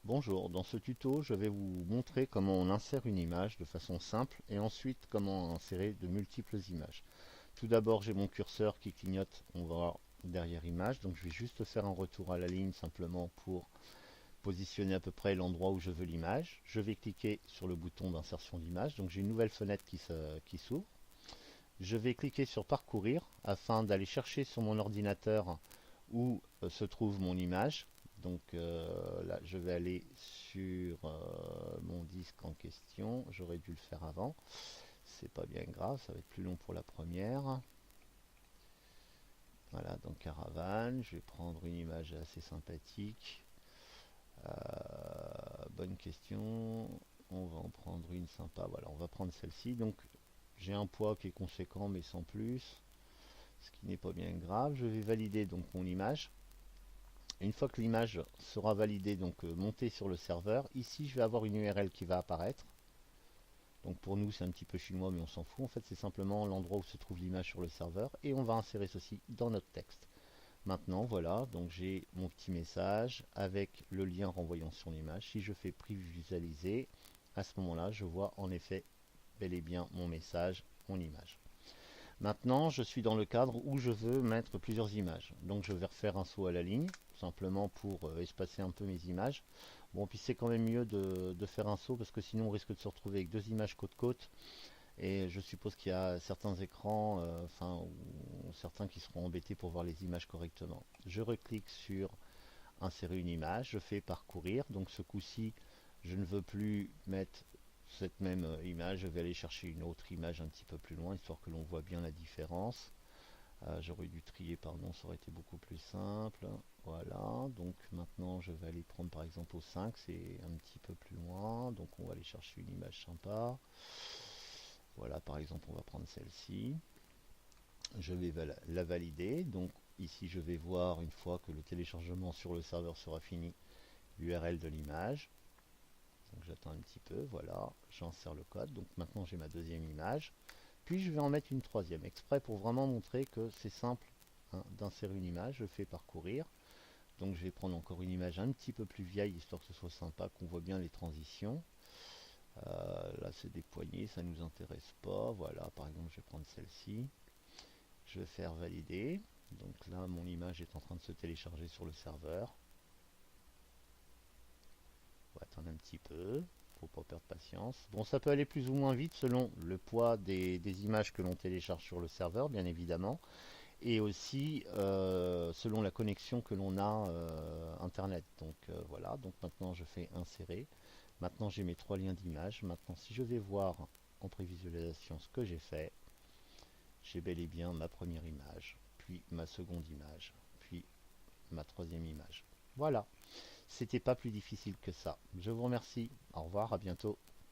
Bonjour, dans ce tuto, je vais vous montrer comment on insère une image de façon simple et ensuite comment insérer de multiples images. Tout d'abord, j'ai mon curseur qui clignote, on va voir derrière image, donc je vais juste faire un retour à la ligne simplement pour positionner à peu près l'endroit où je veux l'image. Je vais cliquer sur le bouton d'insertion d'image, donc j'ai une nouvelle fenêtre qui s'ouvre. Je vais cliquer sur parcourir afin d'aller chercher sur mon ordinateur où se trouve mon image. Donc là, je vais aller sur mon disque en question. J'aurais dû le faire avant. C'est pas bien grave, ça va être plus long pour la première. Voilà, donc caravane. Je vais prendre une image assez sympathique. Bonne question. On va en prendre une sympa. Voilà, on va prendre celle-ci. Donc j'ai un poids qui est conséquent, mais sans plus, ce qui n'est pas bien grave. Je vais valider donc mon image. Une fois que l'image sera validée, donc montée sur le serveur, ici je vais avoir une URL qui va apparaître. Donc pour nous c'est un petit peu chinois mais on s'en fout. En fait c'est simplement l'endroit où se trouve l'image sur le serveur et on va insérer ceci dans notre texte. Maintenant voilà, donc j'ai mon petit message avec le lien renvoyant sur l'image. Si je fais prévisualiser, à ce moment-là je vois en effet bel et bien mon message, mon image. Maintenant, je suis dans le cadre où je veux mettre plusieurs images. Donc je vais refaire un saut à la ligne, simplement pour espacer un peu mes images. Bon, puis c'est quand même mieux de faire un saut parce que sinon on risque de se retrouver avec deux images côte-côte. Et je suppose qu'il y a certains écrans, ou certains qui seront embêtés pour voir les images correctement. Je reclique sur insérer une image, je fais parcourir. Donc ce coup-ci, je ne veux plus mettre cette même image, je vais aller chercher une autre image un petit peu plus loin, histoire que l'on voit bien la différence. J'aurais dû trier par nom, ça aurait été beaucoup plus simple. Voilà, donc maintenant je vais aller prendre par exemple au 5, c'est un petit peu plus loin, donc on va aller chercher une image sympa. Voilà, par exemple on va prendre celle-ci. Je vais la valider, donc ici je vais voir une fois que le téléchargement sur le serveur sera fini, l'URL de l'image. Donc j'attends un petit peu, voilà, j'insère le code. Donc maintenant j'ai ma deuxième image. Puis je vais en mettre une troisième, exprès pour vraiment montrer que c'est simple hein, d'insérer une image. Je fais parcourir. Donc je vais prendre encore une image un petit peu plus vieille, histoire que ce soit sympa, qu'on voit bien les transitions. Là c'est des poignées, ça ne nous intéresse pas. Voilà, par exemple je vais prendre celle-ci. Je vais faire valider. Donc là mon image est en train de se télécharger sur le serveur. On va attendre un petit peu, faut pas perdre patience. Bon, ça peut aller plus ou moins vite selon le poids des images que l'on télécharge sur le serveur, bien évidemment, et aussi selon la connexion que l'on a Internet. Donc voilà, donc maintenant je fais insérer. Maintenant j'ai mes trois liens d'image. Maintenant si je vais voir en prévisualisation ce que j'ai fait, j'ai bel et bien ma première image, puis ma seconde image, puis ma troisième image. Voilà. C'était pas plus difficile que ça. Je vous remercie. Au revoir, à bientôt.